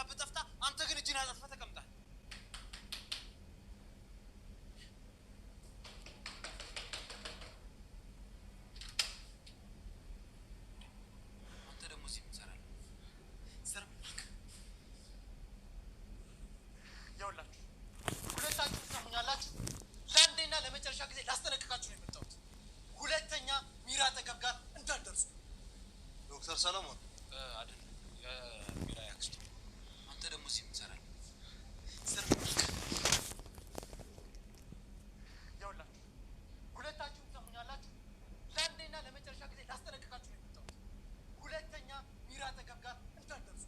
በዛብህ ጠፍታ አንተ ግን እጅን አጣጥፈህ ተቀምጣል። አንተ ደግሞ እዚህ ምን ትሰራለህ? ይኸውላችሁ ሁለታችሁ ትሰሙኛላችሁ። ለአንዴና ለመጨረሻ ጊዜ ላስጠነቅቃችሁ ነው የመጣሁት። ሁለተኛ ሚራ አጠገብ ጋር እንዳትደርሱ። ዶክተር ሰለሞን አይደለም የሚራ ያክስቱ። አንተ ደግሞ እዚህ ምን ትሰራለህ? ይኸውላችሁ ሁለታችሁ ትሰሙኛላችሁ። ለአንዴና ለመጨረሻ ጊዜ ላስጠነቅቃችሁ ነው የመጣሁት። ሁለተኛ ሚራ አጠገብ ጋር እንዳትደርሱ።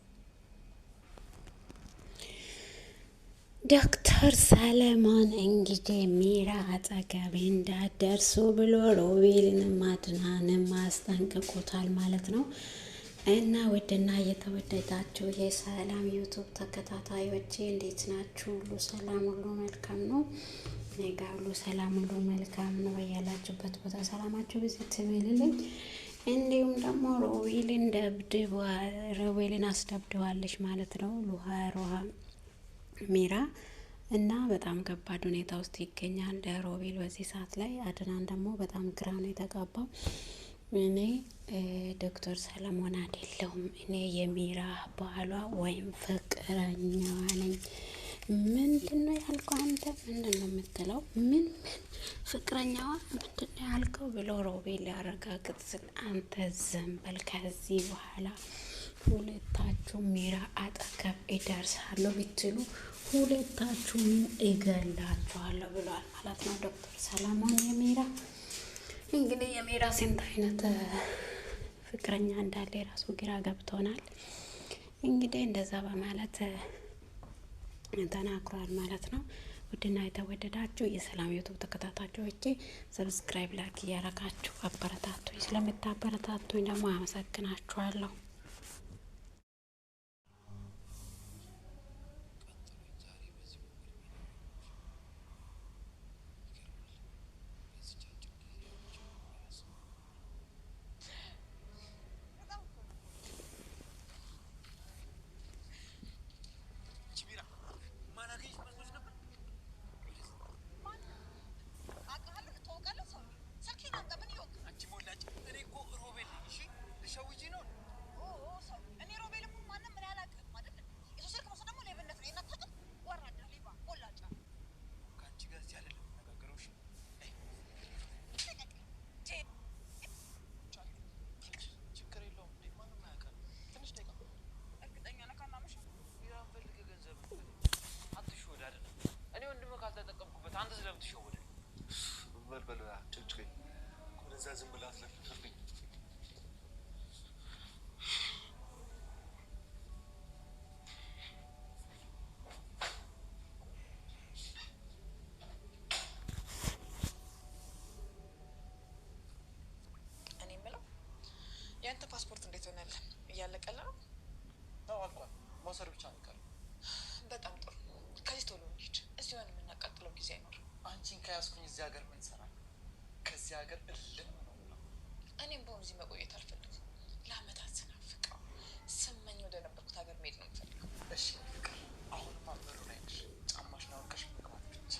ዶክተር ሰለሞን እንግዲህ ሚራ አጠገቤ እንዳትደርሱ ብሎ ሮቤልንም አድናንም አስጠንቅቆታል ማለት ነው። እና ውድና እየተወደዳችሁ የሰላም ዩቱብ ተከታታዮቼ እንዴት ናችሁ? ሁሉ ሰላም፣ ሁሉ መልካም ነው። እኔ ጋ ሁሉ ሰላም፣ ሁሉ መልካም ነው። ያላችሁበት ቦታ ሰላማችሁ ብዙ ትበልልኝ። እንዲሁም ደግሞ ሮቤልን አስደብድባለች ማለት ነው ሮሃ ሚራ እና በጣም ከባድ ሁኔታ ውስጥ ይገኛል ሮቤል በዚህ ሰዓት ላይ። አድናን ደግሞ በጣም ግራ ነው የተጋባው። እኔ ዶክተር ሰለሞን አይደለሁም፣ እኔ የሚራ ባሏ ወይም ፍቅረኛዋ ነኝ። ምንድን ነው ያልከው አንተ? ምንድን ነው የምትለው? ምን ፍቅረኛዋ ምንድን ነው ያልከው ብሎ ሮቤል ሊያረጋግጥ ስል አንተ ዝም በል፣ ከዚህ በኋላ ሁለታችሁ ሚራ አጠገብ ይደርሳለሁ ብትሉ ሁለታችሁም እገላችኋለሁ ብሏል ማለት ነው ዶክተር ሰለሞን። የሚራ እንግዲህ የሚራ ስንት አይነት ፍቅረኛ እንዳለ የራሱ ግራ ገብቶናል። እንግዲህ እንደዛ በማለት ተናግሯል ማለት ነው። ውድና የተወደዳችሁ የሰላም ዩቱብ ተከታታዮቼ ሰብስክራይብ፣ ላይክ እያረጋችሁ አበረታቱኝ። ስለምታበረታቱኝ ደግሞ አመሰግናችኋለሁ። ያንተ ፓስፖርት እንዴት ሆነልህ? እያለቀለ ነው? ነው አልቋል። መውሰድ ብቻ ነው ቀረ። በጣም ጥሩ። ከዚህ ቶሎ እንሂድ። እዚህ ሆነ የምናቃጥለው ጊዜ አይኖርም። አንቺን ከያዝኩኝ እዚህ ሀገር ምን እሰራለሁ? ከዚህ ሀገር እልም ነው ነው። እኔም በሆን እዚህ መቆየት አልፈልግም። ለአመታት ስናፍቀው ስመኝ ወደ ነበርኩት ሀገር መሄድ ነው የምፈልገው። እሺ ፍቅር፣ አሁንማ በሩ ላይ ነሽ። ጫማሽን አውልቀሽ መግባት ብቻ።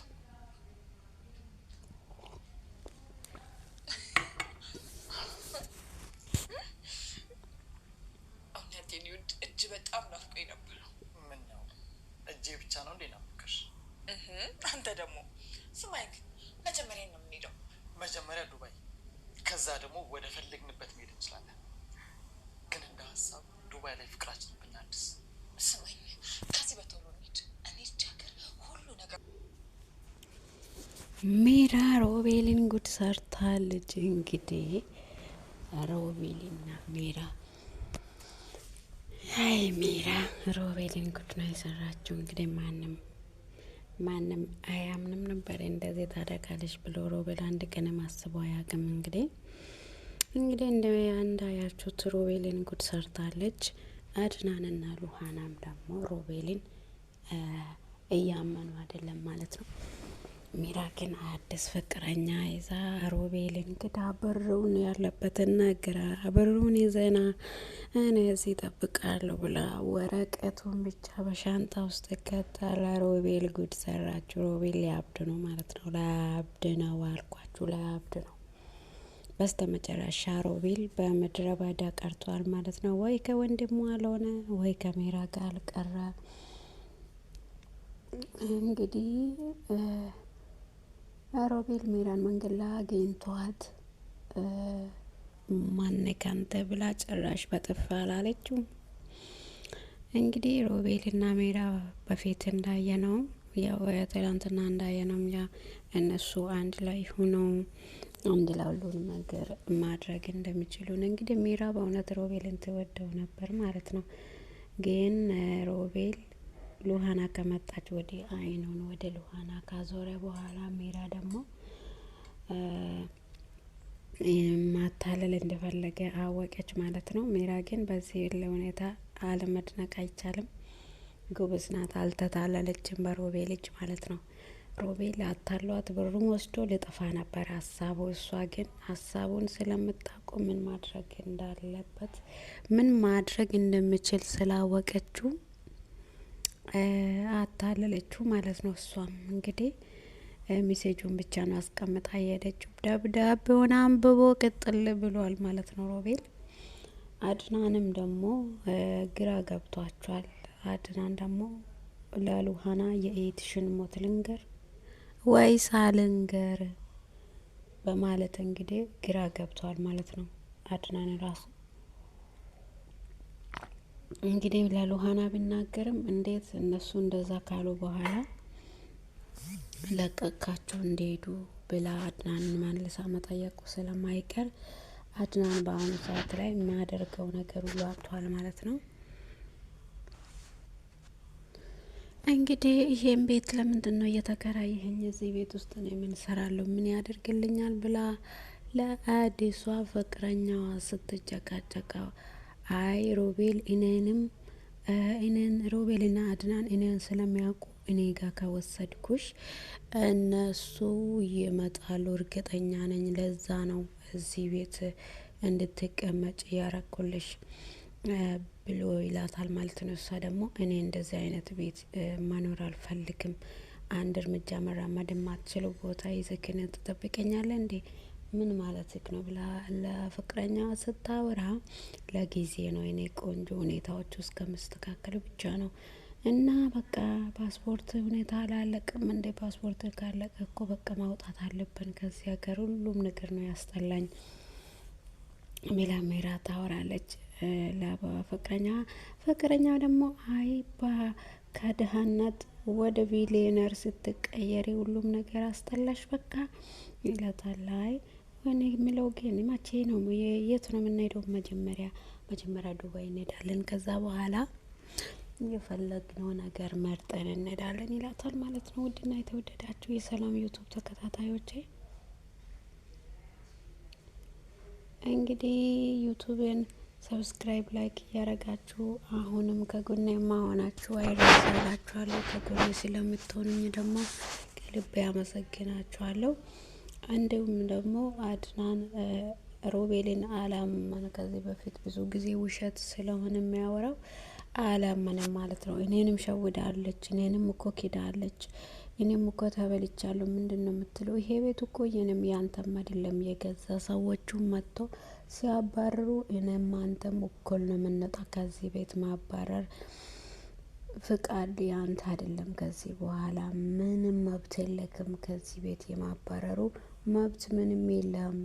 እውነቴን ይውድ እጅ በጣም ናፍቆኝ ነበር። ምን ነው እጄ ብቻ ነው እንዴ ናፍቀሽ? አንተ ደግሞ ስማኝ፣ መጀመሪያ ነው የምንሄደው። መጀመሪያ ዱባይ፣ ከዛ ደግሞ ወደ ፈለግንበት መሄድ እንችላለን። ግን እንደ ሀሳብ ዱባይ ላይ ፍቅራችንን ብናድስ። ስማኝ፣ ከዚህ በቶሎ እንሂድ። እኔ እጅ ሀገር ሁሉ ነገር ሚራ ሮቤልን ጉድ ሰርታለች። እንግዲህ ሮቤልና ሚራ ሚራ ሮቤልን ጉድ ነው የሰራችው። እንግዲህ ማንም አያምንም ነበር እንደዚህ ታደርጋለች ብሎ ሮቤል አንድ ቀን ማስበው አያውቅም። እንግዲህ እንዳያችሁት ሮቤልን ጉድ ሰርታለች። አድናንና ሉሃናም ደግሞ ሮቤልን እያመኑ አይደለም ማለት ነው። ሚራ ግን አዲስ ፍቅረኛ ይዛ ሮቤል እንግዳ ብሩን ያለበትን ነግራ ብሩን ይዘና እኔ እዚህ እጠብቃለሁ ብላ ወረቀቱን ብቻ በሻንጣ ውስጥ ከተላ ሮቤል ጉድ ሰራችሁ። ሮቤል ሊያብድ ነው ማለት ነው። ሊያብድ ነው አልኳችሁ፣ ሊያብድ ነው። በስተ መጨረሻ ሮቤል በምድረ በዳ ቀርቷል ማለት ነው። ወይ ከወንድሙ አልሆነ ወይ ከሚራ ጋር አልቀረ። እንግዲህ ሮቤል ሚራን መንገድ ላይ አግኝቷት ማነህ አንተ ብላ ጭራሽ በጥፍ አላለችው። እንግዲህ ሮቤልና ሚራ በፊት እንዳየነው ያው ትላንትና እንዳየነው ያ እነሱ አንድ ላይ ሆነው አንድ ላይ ሁሉንም ነገር ማድረግ እንደሚችሉ ነው። እንግዲህ ሚራ በእውነት ሮቤልን ትወደው ነበር ማለት ነው። ግን ሮቤል ሉሃና ከመጣች ወዲህ አይኑን ወደ ሉሃና ካዞረ በኋላ ሚራ ደግሞ ማታለል እንደፈለገ አወቀች ማለት ነው። ሚራ ግን በዚህ ሁኔታ አለመድነቅ አይቻልም። ጎበዝ ናት፣ አልተታለለችም በሮቤል እጅ ማለት ነው። ሮቤል አታሏት ብሩን ወስዶ ሊጠፋ ነበር ሀሳቡ። እሷ ግን ሀሳቡን ስለምታውቁ ምን ማድረግ እንዳለበት ምን ማድረግ እንደምችል ስላወቀችው አታለለችው ማለት ነው። እሷም እንግዲህ ሚሴጁን ብቻ ነው አስቀምጣ የሄደችው። ደብዳቤውን አንብቦ ቅጥል ብሏል ማለት ነው ሮቤል። አድናንም ደግሞ ግራ ገብቷቸዋል። አድናን ደግሞ ለሉሃና የኤትሽን ሞት ልንገር ወይስ አልንገር በማለት እንግዲህ ግራ ገብቷል ማለት ነው። አድናን ራሱ እንግዲህ ለሉሃና ቢናገርም እንዴት እነሱ እንደዛ ካሉ በኋላ ለቀቃቸው እንዲሄዱ ብላ አድናንን መልሳ መጠየቁ ስለማይቀር አድናን በአሁኑ ሰዓት ላይ የሚያደርገው ነገር ሁሉ አጥቷል ማለት ነው። እንግዲህ ይሄን ቤት ለምንድን ነው እየተከራየኸኝ? እዚህ ቤት ውስጥ ነው ምን እሰራለሁ? ምን ያደርግልኛል? ብላ ለአዲሷ ፍቅረኛዋ ስትጨቃጨቀው አይ ሮቤል እኔን ሮቤልና አድናን እኔን ስለሚያውቁ እኔ ጋር ከወሰድኩሽ እነሱ ይመጣሉ እርግጠኛ ነኝ። ለዛ ነው እዚህ ቤት እንድትቀመጭ ያረኩልሽ ብሎ ይላታል ማለት ነው። እሷ ደግሞ እኔ እንደዚህ አይነት ቤት መኖር አልፈልግም፣ አንድ እርምጃ መራመድ የማትችለው ቦታ ይዘክን ትጠብቀኛለህ እንዴ? ምን ማለትክ ነው ብላ ለፍቅረኛዋ ስታወራ ለጊዜ ነው የኔ ቆንጆ፣ ሁኔታዎች ውስጥ ከመስተካከል ብቻ ነው እና በቃ ፓስፖርት ሁኔታ አላለቅም እንደ ፓስፖርት ካለቀ እኮ በቃ ማውጣት አለብን ከዚህ ሀገር፣ ሁሉም ነገር ነው ያስጠላኝ ሚላ ሚራ ታወራለች ፍቅረኛው ደግሞ አይ ከድህነት ወደ ቢሊየነር ስትቀየሪ ሁሉም ነገር አስጠላሽ በቃ ይላታል። አይ ወኔ የሚለው ግን መቼ ነው የት ነው የምንሄደው? መጀመሪያ ዱባይ እንሄዳለን፣ ከዛ በኋላ የፈለግነው ነገር መርጠን እንሄዳለን ይላታል ማለት ነው። ውድና የተወደዳችሁ የሰላም ዩቱብ ተከታታዮቼ እንግዲህ ዩቱብን ሰብስክራይብ ላይክ እያረጋችሁ አሁንም ከጎኔ ማሆናችሁ አይረሳላችኋለሁ። ከጎኔ ስለምትሆኑኝ ደግሞ ከልቤ አመሰግናችኋለሁ። እንዲሁም ደግሞ አድናን ሮቤልን አላመነ። ከዚህ በፊት ብዙ ጊዜ ውሸት ስለሆነ የሚያወራው አላመነም ማለት ነው። እኔንም ሸውዳለች፣ እኔንም እኮ ኪዳለች፣ እኔም እኮ ተበልቻለሁ። ምንድነው የምትለው? ይሄ ቤት እኮ የኔም ያንተም አይደለም፣ የገዛ ሰዎቹም መጥቶ ሲያባርሩ እኔም አንተም እኩል ነው የምንወጣ ከዚህ ቤት። ማባረር ፍቃድ ያንተ አይደለም። ከዚህ በኋላ ምንም መብት የለክም። ከዚህ ቤት የማባረሩ መብት ምንም የለም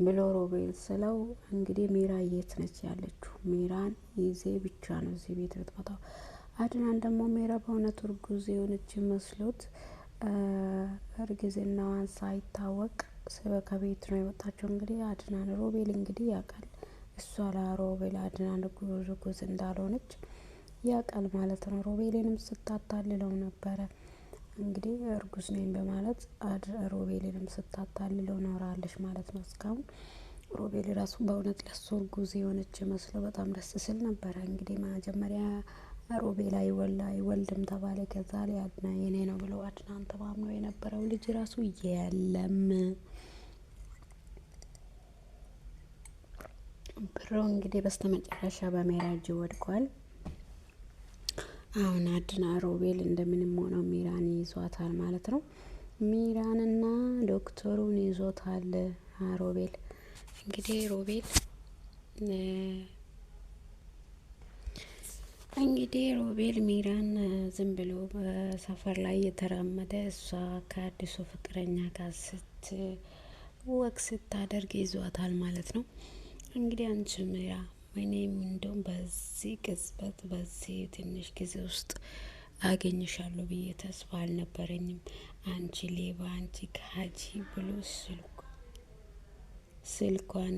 ብሎ ሮቤል ስለው እንግዲህ ሚራ የት ነች ያለችው? ሚራን ይዜ ብቻ ነው እዚህ ቤት የምትመጣው። አድናን ደግሞ ሚራ በእውነት እርጉዝ የሆነች መስሎት እርግዝናዋን ሳይታወቅ ከቤት ነው የወጣቸው። እንግዲህ አድናን ሮቤል እንግዲህ ያውቃል፣ እሷ ለሮቤል አድናን እርጉዝ እንዳልሆነች ያውቃል ማለት ነው። ሮቤልንም ስታታልለው ነበረ እንግዲህ እርጉዝ ነኝ በማለት ሮቤልንም ስታታልለው ኖራለች ማለት ነው። እስካሁን ሮቤል ራሱ በእውነት ለሱ እርጉዝ የሆነች መስሎ በጣም ደስ ስል ነበረ። እንግዲህ መጀመሪያ ሮቤል አይወልድም ተባለ። ከዛ ላይ አድናን የኔ ነው ብሎ አድናን ተማምኖ የነበረው ልጅ ራሱ የለም ብሮ እንግዲህ በስተመጨረሻ በሜራ እጅ ወድቋል። አሁን አድና ሮቤል እንደምንም ሆነው ሚራን ይዟታል ማለት ነው። ሚራንና ዶክተሩን ይዞታል ሮቤል። እንግዲህ ሮቤል ሚራን ዝም ብሎ በሰፈር ላይ የተራመደ እሷ ከአዲሱ ፍቅረኛ ጋር ወቅ ስታደርግ ይዟታል ማለት ነው። እንግዲህ አንቺ ሚራ ወይኔም እንደውም በዚህ ቅጽበት በዚህ ትንሽ ጊዜ ውስጥ አገኝሻለሁ ብዬ ተስፋ አልነበረኝም። አንቺ ሌባ፣ አንቺ ካጂ ብሎ ስልኳን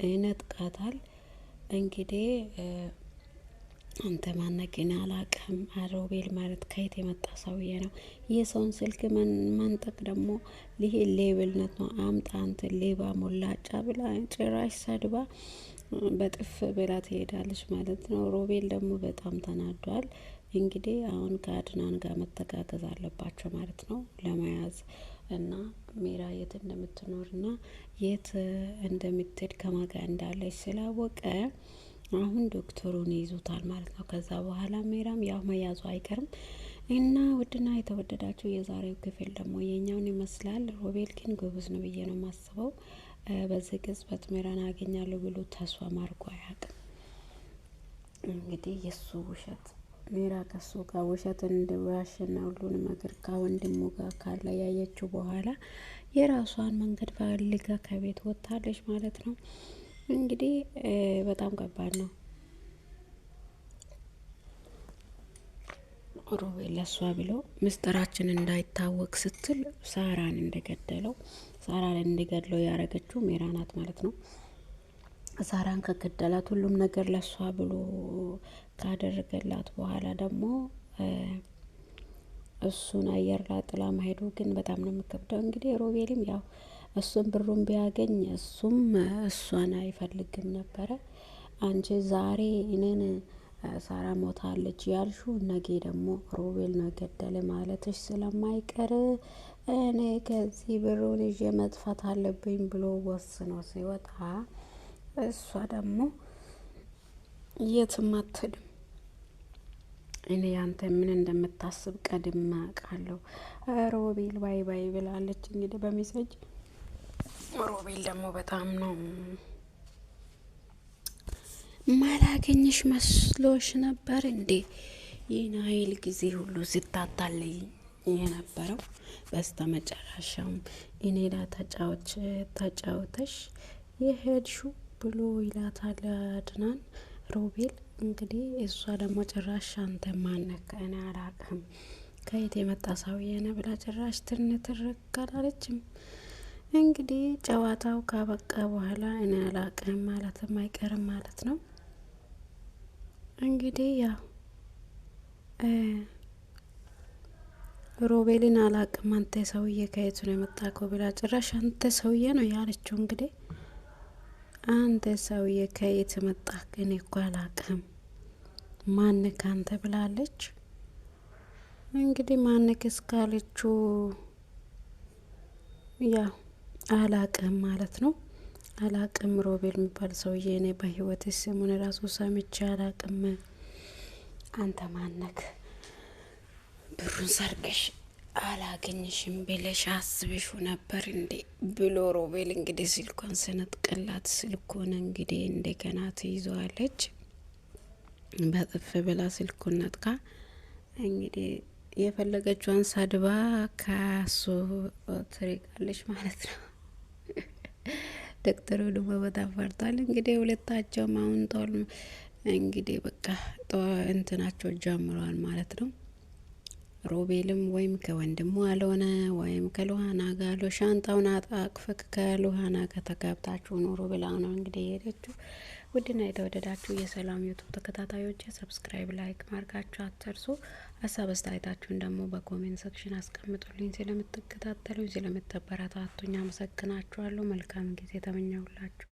ይነጥቃታል። እንግዲህ አንተ ማነቅን አላቅም። ሮቤል ማለት ከየት የመጣ ሰውዬ ነው? የሰውን ስልክ መንጠቅ ደግሞ ይሄ ሌብልነት ነው። አምጣ አንተ ሌባ ሞላጫ ብላ ጭራሽ ሰድባ በጥፍ ብላ ትሄዳለች ማለት ነው። ሮቤል ደግሞ በጣም ተናዷል። እንግዲህ አሁን ከአድናን ጋር መተጋገዝ አለባቸው ማለት ነው ለመያዝ እና ሚራ የት እንደምትኖርና የት እንደምትሄድ ከማጋ እንዳለች ስላወቀ አሁን ዶክተሩን ይዙታል ማለት ነው። ከዛ በኋላ ሚራም ያው መያዙ አይቀርም እና ውድና የተወደዳችሁ የዛሬው ክፍል ደግሞ የኛውን ይመስላል። ሮቤል ግን ጎበዝ ነው ብዬ ነው የማስበው። በዚህ ቅጽበት ሚራን አገኛለሁ ብሎ ተስፋ ማርጎ አያውቅም። እንግዲህ የሱ ውሸት ሚራ ከሱ ጋር ውሸት እንደዋሸና ሁሉንም ነገር ከወንድሙ ጋር ካለ ያየችው በኋላ የራሷን መንገድ ፈልጋ ከቤት ወጥታለች ማለት ነው። እንግዲህ በጣም ከባድ ነው። ሮቤል ለሷ ብሎ ምስጢራችን እንዳይታወቅ ስትል ሳራን እንደገደለው ያረገችው ሚራ ናት ማለት ነው። ሳራን ከገደላት ሁሉም ነገር ለሷ ብሎ ካደረገላት በኋላ ደግሞ እሱን አየር ላይ ጥላ መሄዱ ግን በጣም ነው የሚከብደው። እንግዲህ ሮቤልም ያው እሱም ብሩን ቢያገኝ እሱም እሷን አይፈልግም ነበረ። አንቺ ዛሬ እኔን ሳራ ሞታለች ያልሹ ነገ ደግሞ ሮቤል ነው ገደለ ማለትሽ ስለማይቀር እኔ ከዚህ ብሩን ይዤ መጥፋት አለብኝ ብሎ ወስኖ ሲወጣ እሷ ደግሞ የትም አትሄድም፣ እኔ ያንተ ምን እንደምታስብ ቀድሜ አውቃለሁ፣ ሮቤል ባይ ባይ ብላለች። እንግዲህ በሜሴጅ ሮቤል ደግሞ በጣም ነው ማላገኝሽ መስሎሽ ነበር እንዴ? ይህን ኃይል ጊዜ ሁሉ ስታታለይ የነበረው በስተመጨረሻም እኔ ላ ተጫውተሽ የሄድሹ ብሎ ይላታል አድናን ሮቤል። እንግዲህ እሷ ደግሞ ጭራሽ አንተ ማነህ? እኔ አላቅም ከየት የመጣ ሰውዬ ነህ ብላ ጭራሽ ትርክ አላለችም። እንግዲህ ጨዋታው ካበቃ በኋላ እኔ አላቅም ማለትም አይቀርም ማለት ነው። እንግዲህ ያው ሮቤልን አላቅም አንተ ሰውዬ ከየት ነው የመጣከው ብላ ጭራሽ አንተ ሰውዬ ነው ያለችው። እንግዲህ አንተ ሰውዬ ከየት መጣህ? እኔ እኮ አላቅም ማንክ አንተ ብላለች። እንግዲህ ማንክ እስካለችው ያው አላቅም ማለት ነው። አላቅም ሮቤል የሚባል ሰውዬ እኔ በህይወት ስሙን ራሱ ሰምቼ አላቅም። አንተ ማነክ? ብሩን ሰርቀሽ አላገኝሽም ብለሽ አስብሹ ነበር እንዴ ብሎ ሮቤል እንግዲህ ስልኳን ስነጥቀላት ስልኩን እንግዲህ እንደገና ትይዘዋለች። በጥፍ ብላ ስልኩን ነጥቃ እንግዲህ የፈለገችዋን ሳድባ ከሱ ትሪቃለች ማለት ነው። ዶክተሩ ደግሞ በጣም ፈርቷል። እንግዲህ ሁለታቸውም አሁን ጦር እንግዲህ በቃ እንትናቸው ጀምሯል ማለት ነው። ሮቤልም ወይም ከወንድሙ አልሆነ ወይም ከሉሃና ጋር ሻንጣውን አጣቅፈክ ከሉሃና ጋር ተጋብታችሁ ኑሩ ብላ ነው እንግዲህ የሄደችው። ውድና የተወደዳችሁ የሰላም ዩቱብ ተከታታዮች ሰብስክራይብ፣ ላይክ ማድረጋችሁ አትርሱ። ሀሳብ አስተያየታችሁን ደግሞ በኮሜንት ሴክሽን አስቀምጡልኝ። ስለምትከታተሉኝ ስለምትበረታቱኝ አመሰግናችኋለሁ። መልካም ጊዜ ተመኘሁላችሁ።